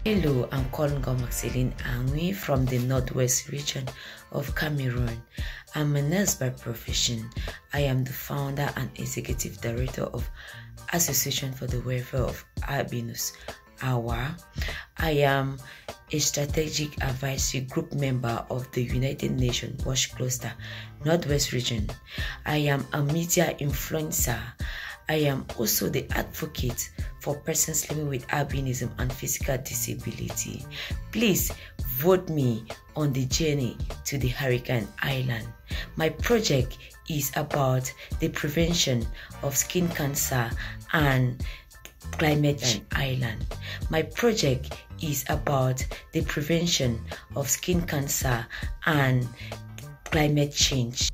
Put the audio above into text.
Hello, I'm called Ngom Maceline Anwi from the Northwest region of Cameroon. I'm a nurse by profession. I am the founder and executive director of Association for the Welfare of Albinos, AWA. I am a strategic advisory group member of the United Nations WASH Cluster, Northwest region. I am a media influencer. I am also the advocate for persons living with albinism and physical disability. Please vote me on the journey to the Hurricane Island. My project is about the prevention of skin cancer and climate change island. My project is about the prevention of skin cancer and climate change.